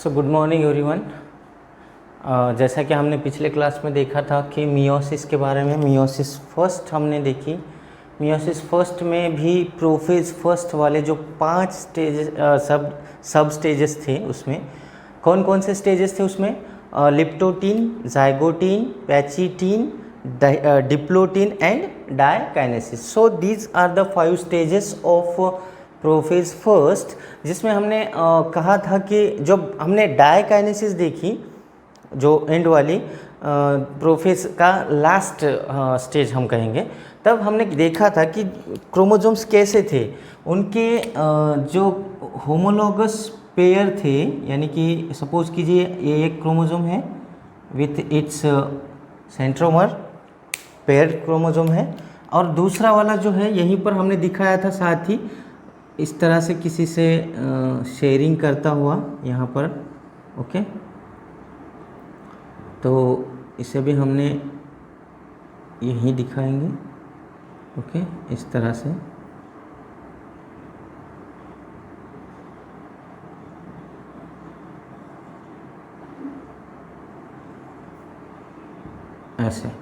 So good morning everyone. जैसा कि हमने पिछले क्लास में देखा था कि मियोसिस के बारे में, मियोसिस फर्स्ट हमने देखी। मियोसिस फर्स्ट में भी प्रोफेज फर्स्ट वाले जो 5 स्टेज सब स्टेजेस थे, उसमें कौन कौन से स्टेजेस थे? उसमें leptotene, zygotene, pachytene, diplotene and diakinesis. So these are the 5 stages of prophase first, जिसमें हमने कहा था कि जब हमने डायकाइनेसिस देखी, जो एंड वाली प्रोफेज का लास्ट स्टेज हम कहेंगे, तब हमने देखा था कि क्रोमोसोम्स कैसे थे, उनके जो होमोलॉगस पेयर थे, यानी कि सपोज कीजिए ये एक क्रोमोसोम है with its centromere, pair chromosome है, और दूसरा वाला जो है यहीं पर हमने दिखाया था, साथ ही इस तरह से किसी से शेयरिंग करता हुआ यहाँ पर। ओके, तो इसे भी हमने यहीं दिखाएंगे। ओके, इस तरह से ऐसे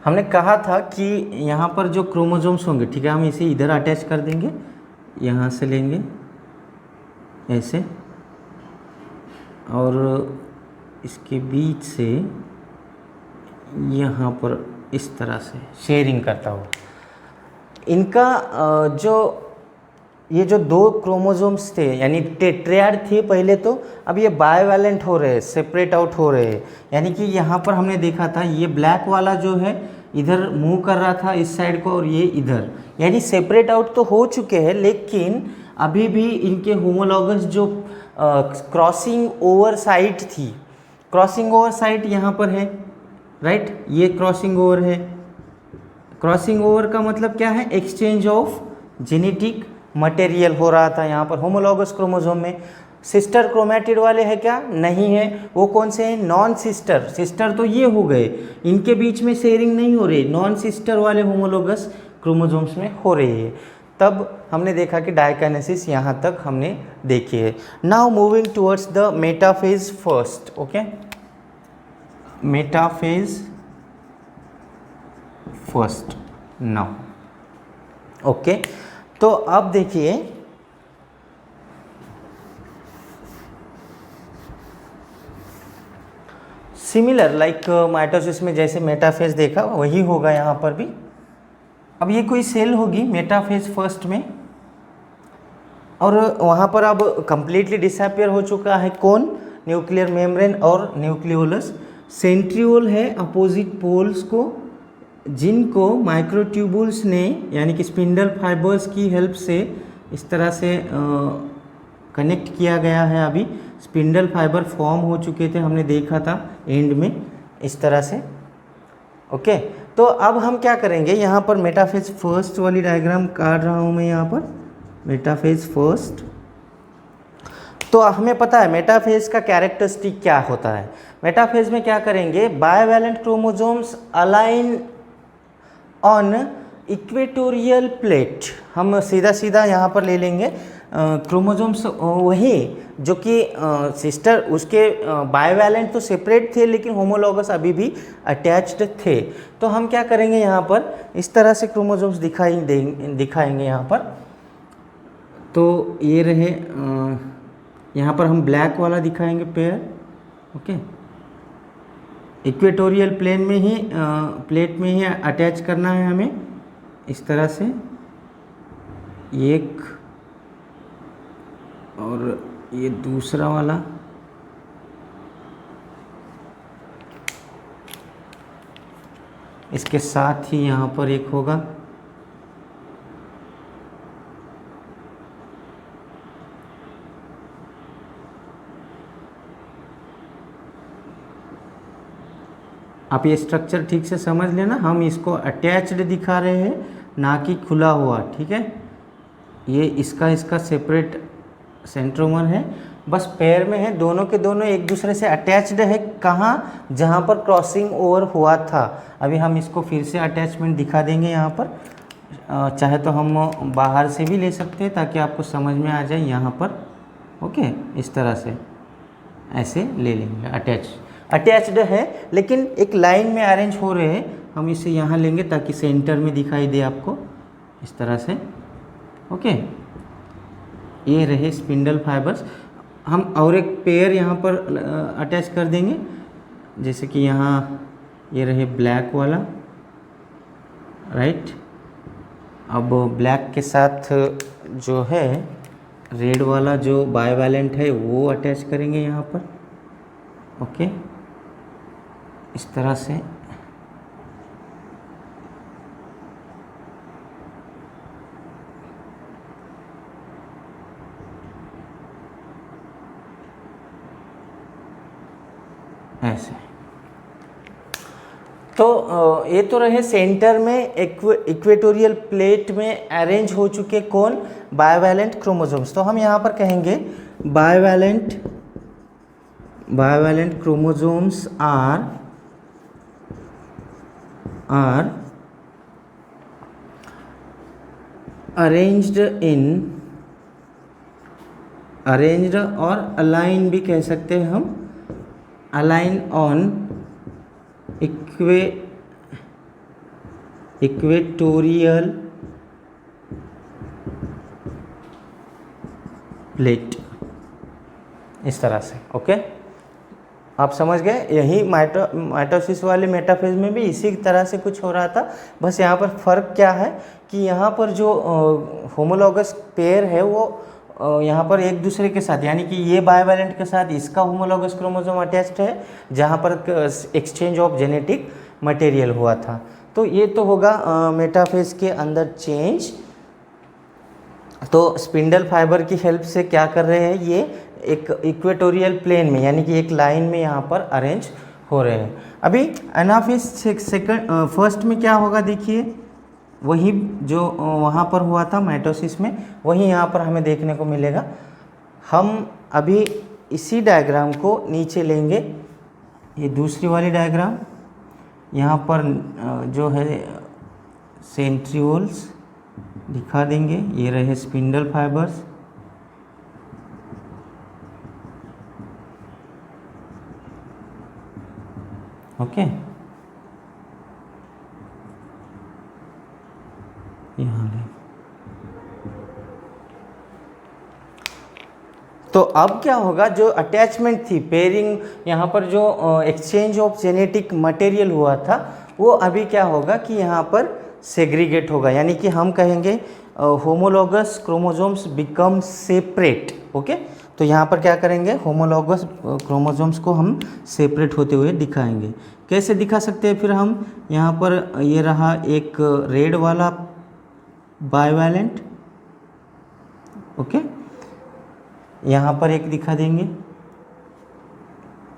हमने कहा था कि यहाँ पर जो क्रोमोसोम्स होंगे, ठीक है, हम इसे इधर अटैच कर देंगे, यहाँ से लेंगे ऐसे, और इसके बीच से यहाँ पर इस तरह से शेयरिंग करता हुआ इनका जो ये जो 2 क्रोमोसोम्स थे, यानी टेट्रायड थे पहले, तो अब ये बाइवैलेंट हो रहे हैं, सेपरेट आउट हो रहे हैं। यानी कि यहाँ पर हमने देखा था ये ब्लैक वाला जो है इधर मूव कर रहा था इस साइड को, और ये इधर, यानी सेपरेट आउट तो हो चुके हैं, लेकिन अभी भी इनके होमोलॉगस जो क्रॉसिंग ओवर साइट थी, क्रॉसिंग ओवर साइट यहाँ पर है, राइट, ये क्रॉसिंग ओवर है। क्रॉसिंग ओवर का मतलब क्या है? एक्सचेंज ऑफ जेनेटिक मटेरियल हो रहा था यहाँ पर होमोलॉगस क्रोमोसोम में। सिस्टर क्रोमैटिड वाले हैं क्या? नहीं है। वो कौन से हैं? Non sister. सिस्टर तो ये हो गए, इनके बीच में शेयरिंग नहीं हो रही, नॉन सिस्टर वाले होमोलॉगस क्रोमोसोम्स में हो रही है। तब हमने देखा कि डायकाइनेसिस यहाँ तक हमने देखी है। Now moving towards the metaphase first. Okay, metaphase first now. Okay, तो अब देखिए सिमिलर लाइक माइटोसिस में जैसे मेटाफेज देखा वही होगा यहाँ पर भी। अब ये कोई सेल होगी मेटाफेज फर्स्ट में, और वहाँ पर अब कंप्लीटली डिसअपियर हो चुका है कौन? न्यूक्लियर मेम्ब्रेन और न्यूक्लियोलस। सेंट्रियोल है अपोजिट पोल्स को, जिनको माइक्रोट्यूबुल्स ने, यानी कि स्पिंडल फाइबर्स की हेल्प से इस तरह से कनेक्ट किया गया है। अभी स्पिंडल फाइबर फॉर्म हो चुके थे, हमने देखा था एंड में इस तरह से। ओके, तो अब हम क्या करेंगे, यहाँ पर मेटाफेज फर्स्ट वाली डायग्राम काट रहा हूँ मैं यहाँ पर, मेटाफेज फर्स्ट। तो हमें पता है मेटाफेज का कैरेक्टरिस्टिक क्या होता है। मेटाफेज में क्या करेंगे, bivalent chromosomes align on equatorial plate. हम सीधा सीधा यहाँ पर ले लेंगे क्रोमोसोम्स वही जो कि सिस्टर उसके बाइवैलेंट तो सेपरेट थे, लेकिन होमोलॉगस अभी भी अटैच्ड थे। तो हम क्या करेंगे, यहाँ पर इस तरह से क्रोमोसोम्स दिखाएंगे यहाँ पर। तो ये रहे, यहाँ पर हम ब्लैक वाला दिखाएंगे पेयर। ओके, इक्वेटोरियल प्लेन में ही प्लेट में ही अटैच करना है हमें इस तरह से, एक, और ये दूसरा वाला। इसके साथ ही यहाँ पर एक होगा। आप ये स्ट्रक्चर ठीक से समझ लेना, हम इसको अटैच्ड दिखा रहे हैं, ना कि खुला हुआ, ठीक है। ये इसका सेपरेट सेंट्रोमर है, बस पेयर में है, दोनों के दोनों एक दूसरे से अटैच्ड है। कहाँ? जहाँ पर क्रॉसिंग ओवर हुआ था। अभी हम इसको फिर से अटैचमेंट दिखा देंगे यहाँ पर। चाहे तो हम बाहर से भी ले सकते हैं ताकि आपको समझ में आ जाए यहाँ पर। ओके, इस तरह से ऐसे ले लेंगे। अटैच्ड है लेकिन एक लाइन में अरेंज हो रहे हैं। हम इसे यहाँ लेंगे ताकि सेंटर में दिखाई दे आपको, इस तरह से। ओके, ये रहे स्पिंडल फाइबर्स। हम और एक पेयर यहाँ पर अटैच कर देंगे, जैसे कि यहाँ ये रहे ब्लैक वाला, राइट। अब ब्लैक के साथ जो है रेड वाला जो बाइवैलेंट है वो अटैच करेंगे यहाँ पर। ओके, इस तरह से। ऐसे तो ये तो रहे सेंटर में इक्वेटोरियल प्लेट में अरेंज हो चुके कौन, बाइवैलेंट क्रोमोसोम्स। तो हम यहाँ पर कहेंगे बाइवैलेंट क्रोमोसोम्स आर अरेंज्ड और अलाइन भी कह सकते हैं हम, अलाइन ऑन इक्वेटोरियल प्लेट, इस तरह से। ओके, आप समझ गए। यही माइटोसिस वाले मेटाफेज में भी इसी तरह से कुछ हो रहा था। बस यहाँ पर फ़र्क क्या है कि यहाँ पर जो होमोलॉगस पेयर है वो यहाँ पर एक दूसरे के साथ, यानी कि ये बाइवैलेंट के साथ इसका होमोलॉगस क्रोमोसोम अटैच्ड है, जहाँ पर एक्सचेंज ऑफ जेनेटिक मटेरियल हुआ था। तो ये तो होगा मेटाफेज के अंदर चेंज। तो स्पिंडल फाइबर की हेल्प से क्या कर रहे हैं, ये एक इक्वेटोरियल प्लेन में, यानी कि एक लाइन में यहाँ पर अरेंज हो रहे हैं। अभी एनाफेज फर्स्ट में क्या होगा, देखिए वही जो वहाँ पर हुआ था माइटोसिस में, वही यहाँ पर हमें देखने को मिलेगा। हम अभी इसी डायग्राम को नीचे लेंगे, ये दूसरी वाली डायग्राम। यहाँ पर जो है सेंट्रियोल्स दिखा देंगे, ये रहे स्पिंडल फाइबर्स। ओके, यहाँ ले। तो अब क्या होगा, जो अटैचमेंट थी, पेयरिंग, यहाँ पर जो एक्सचेंज ऑफ जेनेटिक मटेरियल हुआ था, वो अभी क्या होगा कि यहाँ पर सेग्रीगेट होगा, यानी कि हम कहेंगे homologous chromosomes become separate. Okay, तो यहाँ पर क्या करेंगे, होमोलॉगस क्रोमोसोम्स को हम सेपरेट होते हुए दिखाएंगे। कैसे दिखा सकते हैं फिर हम, यहाँ पर ये रहा एक रेड वाला बाइवैलेंट। ओके, यहाँ पर एक दिखा देंगे,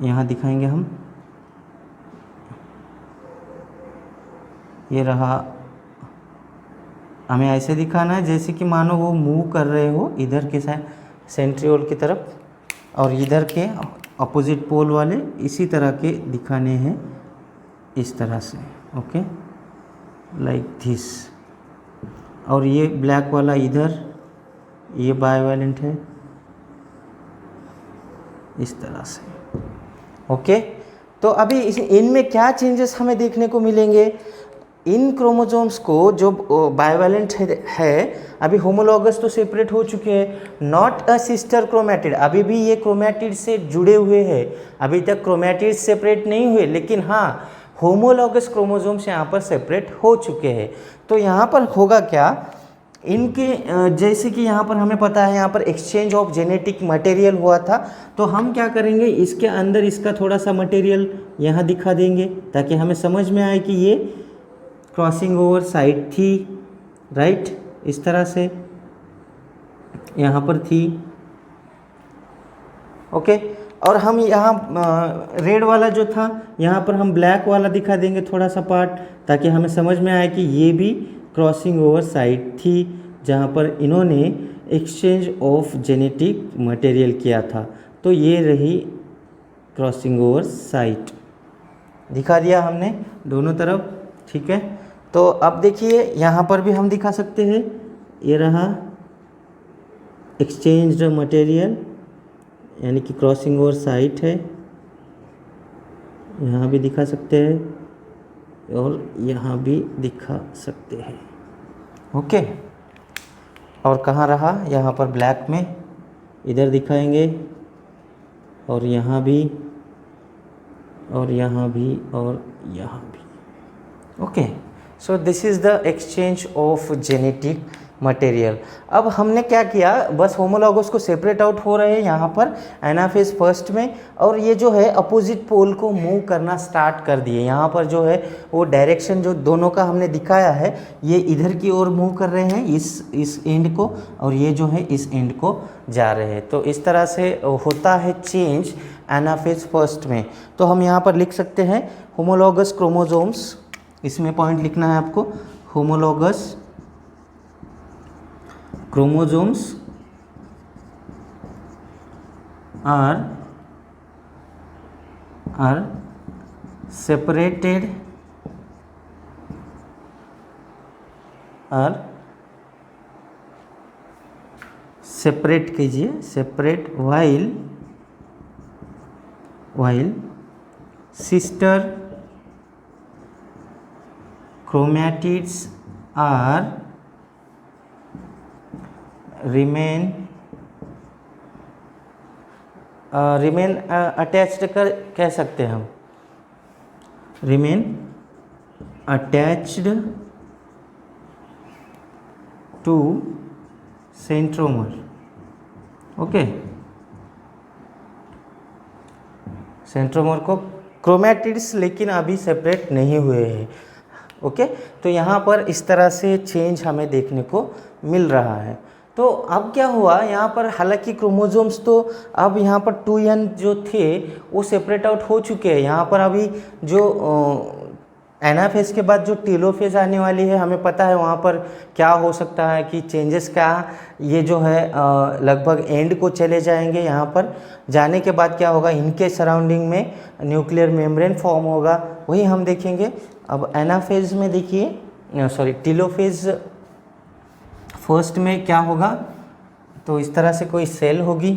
यहाँ दिखाएंगे हम, ये रहा। हमें ऐसे दिखाना है जैसे कि मानो वो मूव कर रहे हो इधर के साइड सेंट्रियोल की तरफ, और इधर के अपोजिट पोल वाले इसी तरह के दिखाने हैं, इस तरह से। Okay, like this. और ये ब्लैक वाला इधर, ये बाइवैलेंट है, इस तरह से। ओके, तो अभी इनमें क्या चेंजेस हमें देखने को मिलेंगे, इन क्रोमोसोम्स को जो बाइवैलेंट है अभी होमोलॉगस तो सेपरेट हो चुके हैं, नॉट अ सिस्टर क्रोमैटिड, अभी भी ये क्रोमैटिड से जुड़े हुए हैं, अभी तक क्रोमैटिड सेपरेट नहीं हुए, लेकिन हाँ होमोलॉगस क्रोमोसोम्स यहाँ पर सेपरेट हो चुके हैं। तो यहाँ पर होगा क्या, इनके जैसे कि यहाँ पर हमें पता है यहाँ पर एक्सचेंज ऑफ जेनेटिक मटेरियल हुआ था, तो हम क्या करेंगे, इसके अंदर इसका थोड़ा सा मटेरियल यहाँ दिखा देंगे ताकि हमें समझ में आए कि ये क्रॉसिंग ओवर साइट थी, राइट, इस तरह से यहाँ पर थी। ओके, और हम यहाँ रेड वाला जो था यहाँ पर हम ब्लैक वाला दिखा देंगे थोड़ा सा पार्ट, ताकि हमें समझ में आए कि ये भी क्रॉसिंग ओवर साइट थी जहाँ पर इन्होंने एक्सचेंज ऑफ जेनेटिक मटेरियल किया था। तो ये रही क्रॉसिंग ओवर साइट, दिखा दिया हमने दोनों तरफ। ठीक है, तो अब देखिए यहाँ पर भी हम दिखा सकते हैं, ये रहा एक्सचेंज्ड मटेरियल यानी कि क्रॉसिंग ओवर साइट है, यहाँ भी दिखा सकते हैं और यहाँ भी दिखा सकते हैं। ओके, और कहाँ रहा, यहाँ पर ब्लैक में इधर दिखाएंगे और यहाँ भी और यहाँ भी और यहाँ भी। Okay, so this is the exchange of genetic material. अब हमने क्या किया, बस होमोलॉगस को सेपरेट आउट हो रहे हैं यहाँ पर एनाफेज फर्स्ट में, और ये जो है अपोजिट पोल को मूव करना स्टार्ट कर दिए। यहाँ पर जो है वो डायरेक्शन जो दोनों का हमने दिखाया है, ये इधर की ओर मूव कर रहे हैं, इस एंड को, और ये जो है इस एंड को जा रहे हैं। तो इस तरह से होता है चेंज एनाफेज फर्स्ट में। तो हम यहाँ पर लिख सकते हैं होमोलॉगस क्रोमोसोम्स, इसमें पॉइंट लिखना है आपको, homologous chromosomes are separated separate कीजिए, separate while sister chromatids are remain attached कर कह सकते हैं हम, remain attached to centromere. Okay, centromere को क्रोमैटिड्स लेकिन अभी सेपरेट नहीं हुए हैं। ओके, तो यहाँ पर इस तरह से चेंज हमें देखने को मिल रहा है। तो अब क्या हुआ यहाँ पर, हालांकि क्रोमोसोम्स तो अब यहाँ पर 2n जो थे वो सेपरेट आउट हो चुके हैं। यहाँ पर अभी जो एनाफेज के बाद जो टेलोफेज आने वाली है, हमें पता है वहाँ पर क्या हो सकता है कि चेंजेस क्या, ये जो है लगभग एंड को चले जाएंगे। यहाँ पर जाने के बाद क्या होगा, इनके सराउंडिंग में न्यूक्लियर मेम्ब्रेन फॉर्म होगा, वही हम देखेंगे। अब एनाफेज में देखिए, सॉरी टेलोफेज फर्स्ट में क्या होगा, तो इस तरह से कोई सेल होगी,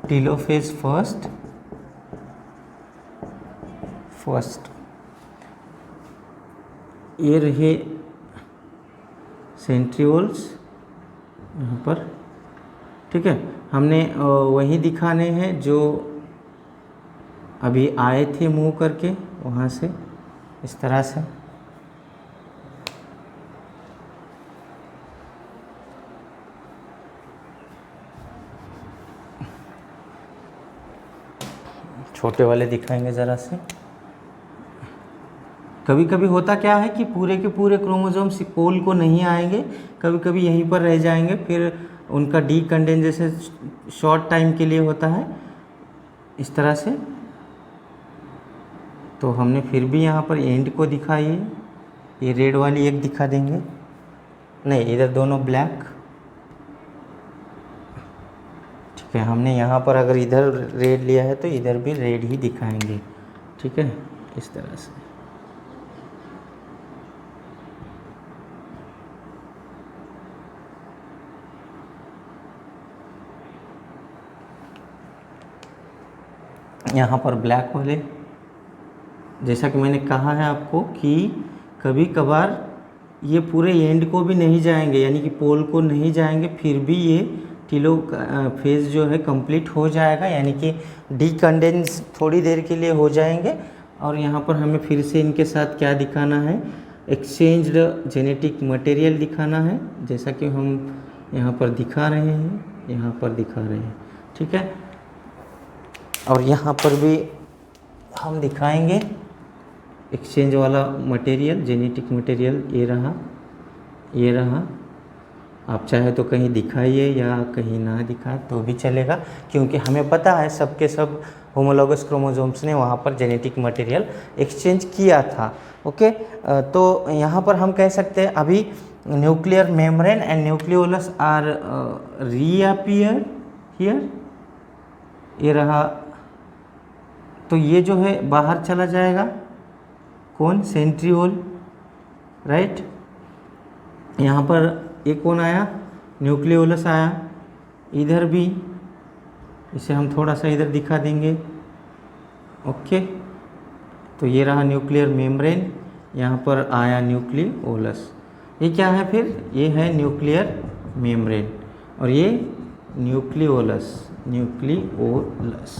टेलोफेज फर्स्ट ये रहे सेंट्रियोल्स यहाँ पर। ठीक है, हमने वही दिखाने हैं जो अभी आए थे मूव करके वहाँ से, इस तरह से। छोटे वाले दिखाएंगे ज़रा से। कभी कभी होता क्या है कि पूरे के पूरे क्रोमोसोम्स पोल को नहीं आएंगे, कभी कभी यहीं पर रह जाएंगे, फिर उनका डीकंडेंसेशन शॉर्ट टाइम के लिए होता है, इस तरह से। तो हमने फिर भी यहाँ पर एंड को दिखाई, ये रेड वाली एक दिखा देंगे, नहीं इधर दोनों ब्लैक। ठीक है, हमने यहाँ पर अगर इधर रेड लिया है तो इधर भी रेड ही दिखाएंगे। ठीक है, इस तरह से। यहाँ पर ब्लैक वाले, जैसा कि मैंने कहा है आपको कि कभी कभार ये पूरे एंड को भी नहीं जाएंगे, यानी कि पोल को नहीं जाएंगे, फिर भी ये टीलो फेज जो है कंप्लीट हो जाएगा, यानी कि डीकंडेंस थोड़ी देर के लिए हो जाएंगे। और यहाँ पर हमें फिर से इनके साथ क्या दिखाना है, एक्सचेंज्ड जेनेटिक मटेरियल दिखाना है, जैसा कि हम यहाँ पर दिखा रहे हैं, यहाँ पर दिखा रहे हैं। ठीक है, और यहाँ पर भी हम दिखाएंगे एक्सचेंज वाला मटेरियल, जेनेटिक मटेरियल, ये रहा। आप चाहे तो कहीं दिखाइए या कहीं ना दिखाए तो भी चलेगा, क्योंकि हमें पता है सबके सब होमोलॉगस क्रोमोसोम्स ने वहाँ पर जेनेटिक मटेरियल एक्सचेंज किया था। ओके, तो यहाँ पर हम कह सकते हैं अभी nuclear membrane and nucleolus are reappear here, ये रहा, तो ये जो है बाहर चला जाएगा, कौन, सेंट्रियोल, राइट। यहाँ पर एक कौन आया, न्यूक्लियोलस आया, इधर भी, इसे हम थोड़ा सा इधर दिखा देंगे, ओके। तो ये रहा न्यूक्लियर मेम्ब्रेन, यहाँ पर आया न्यूक्लियोलस, ये क्या है फिर, ये है न्यूक्लियर मेम्ब्रेन, और ये न्यूक्लियोलस, न्यूक्लियोलस।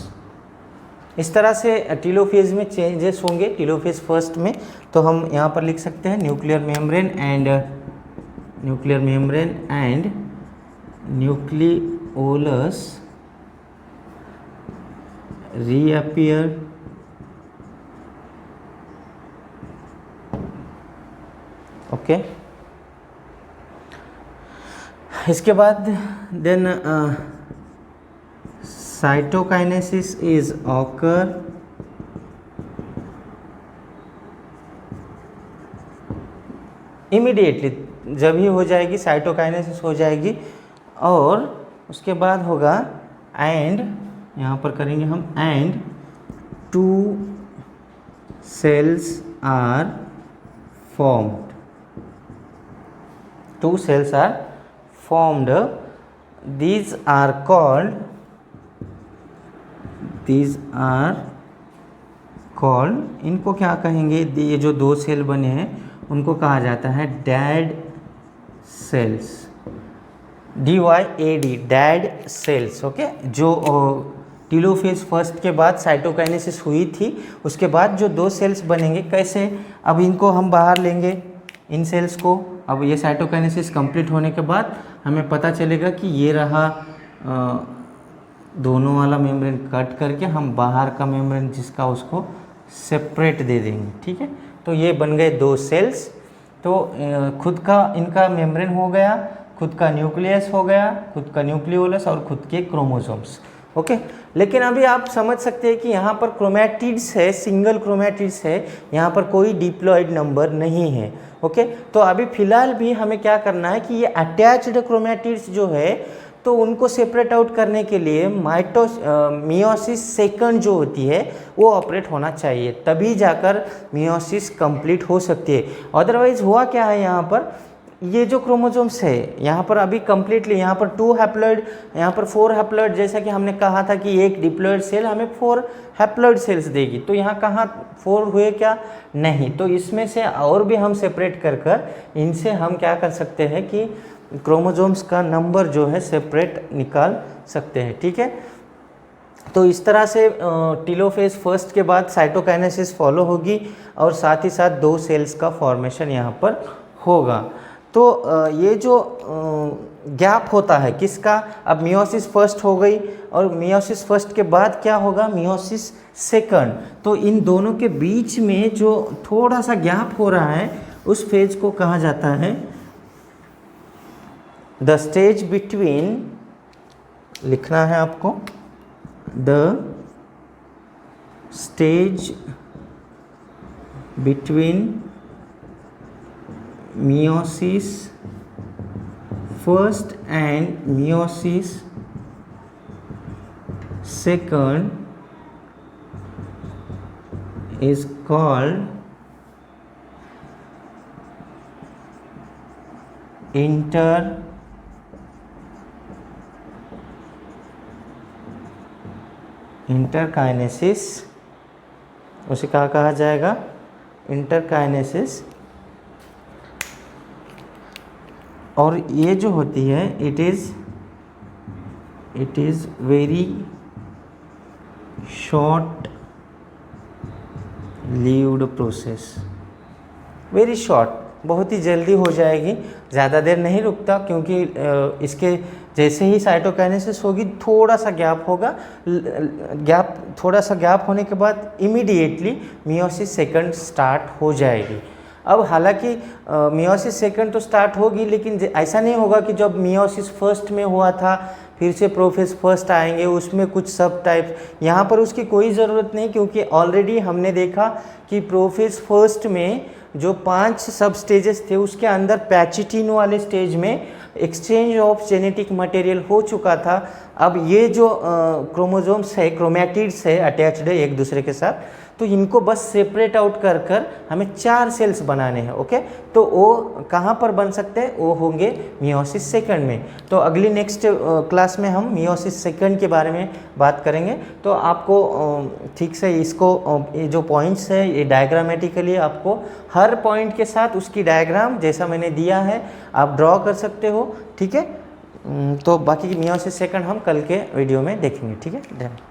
इस तरह से टीलोफेज में चेंजेस होंगे। टीलोफेज फर्स्ट में तो हम यहाँ पर लिख सकते हैं nuclear membrane and nucleolus reappear okay. इसके बाद then cytokinesis is occur immediately, जब ही हो जाएगी साइटोकाइनेसिस हो जाएगी, और उसके बाद होगा एंड, यहाँ पर करेंगे हम and 2 cells are formed, 2 cells are formed, these are called इनको क्या कहेंगे, ये जो 2 सेल बने हैं उनको कहा जाता है dead cells, DYAD, dead cells, okay. जो टीलोफेज फर्स्ट के बाद साइटोकाइनेसिस हुई थी, उसके बाद जो 2 सेल्स बनेंगे, कैसे, अब इनको हम बाहर लेंगे, इन सेल्स को, अब ये साइटोकाइनेसिस कंप्लीट होने के बाद हमें पता चलेगा कि ये रहा दोनों वाला मेम्ब्रेन कट करके हम बाहर का मेम्ब्रेन जिसका उसको सेपरेट दे देंगे, ठीक है। तो ये बन गए 2 सेल्स, तो खुद का इनका मेम्ब्रेन हो गया, खुद का न्यूक्लियस हो गया, खुद का न्यूक्लियोलस और खुद के क्रोमोसोम्स, ओके। लेकिन अभी आप समझ सकते हैं कि यहाँ पर क्रोमैटिड्स है, सिंगल क्रोमैटिड्स है, यहाँ पर कोई डिप्लॉइड नंबर नहीं है, ओके। तो अभी फिलहाल भी हमें क्या करना है कि ये अटैच्ड क्रोमैटिड्स जो है, तो उनको सेपरेट आउट करने के लिए मियोसिस सेकंड जो होती है वो ऑपरेट होना चाहिए, तभी जाकर मियोसिस कंप्लीट हो सकती है। अदरवाइज हुआ क्या है, यहाँ पर ये जो क्रोमोसोम्स है यहाँ पर अभी कंप्लीटली, यहाँ पर 2 हैप्लॉइड, यहाँ पर 4 हैप्लॉइड, जैसा कि हमने कहा था कि एक डिप्लॉइड सेल हमें 4 हैप्लॉइड सेल्स देगी, तो यहाँ कहाँ 4 हुए क्या, नहीं। तो इसमें से और भी हम सेपरेट कर इनसे हम क्या कर सकते हैं कि क्रोमोसोम्स का नंबर जो है सेपरेट निकाल सकते हैं, ठीक है। तो इस तरह से टीलोफेज फर्स्ट के बाद साइटोकाइनेसिस फॉलो होगी, और साथ ही साथ 2 सेल्स का फॉर्मेशन यहाँ पर होगा। तो ये जो गैप होता है किसका, अब मियोसिस फर्स्ट हो गई, और मियोसिस फर्स्ट के बाद क्या होगा, मियोसिस सेकंड, तो इन दोनों के बीच में जो थोड़ा सा गैप हो रहा है उस फेज को कहा जाता है द स्टेज बिटवीन, लिखना है आपको, the stage between meiosis first and meiosis second is called interkinesis, उसे क्या कहा जाएगा, इंटरकाइनेसिस। और ये जो होती है it is very short lived process, very short, बहुत ही जल्दी हो जाएगी, ज़्यादा देर नहीं रुकता, क्योंकि इसके जैसे ही साइटोकाइनेसिस होगी थोड़ा सा गैप होगा, थोड़ा सा गैप होने के बाद इमीडिएटली मियोसिस सेकंड स्टार्ट हो जाएगी। अब हालांकि मियोसिस सेकंड तो स्टार्ट होगी, लेकिन ऐसा नहीं होगा कि जब मियोसिस फर्स्ट में हुआ था फिर से प्रोफेज फर्स्ट आएंगे, उसमें कुछ सब टाइप, यहाँ पर उसकी कोई ज़रूरत नहीं, क्योंकि ऑलरेडी हमने देखा कि प्रोफेज फर्स्ट में जो 5 सब स्टेजेस थे उसके अंदर पैचिटिन वाले स्टेज में एक्सचेंज ऑफ जेनेटिक मटेरियल हो चुका था। अब ये जो क्रोमोजोम्स है, क्रोमैटिड्स है अटैच्ड एक दूसरे के साथ, तो इनको बस सेपरेट आउट कर कर हमें 4 सेल्स बनाने हैं। ओके, तो वो कहाँ पर बन सकते हैं? वो होंगे मियोसिस सेकंड में। तो अगली नेक्स्ट क्लास में हम मियोसिस सेकंड के बारे में बात करेंगे। तो आपको ठीक से इसको ये जो पॉइंट्स है ये डायग्रामेटिकली आपको हर पॉइंट के साथ उसकी डायग्राम जैसा मैंने दिया है आप ड्रॉ कर सकते हो। ठीक है, तो बाकी मियोसिस सेकंड हम कल के वीडियो में देखेंगे। ठीक है, धन्यवाद।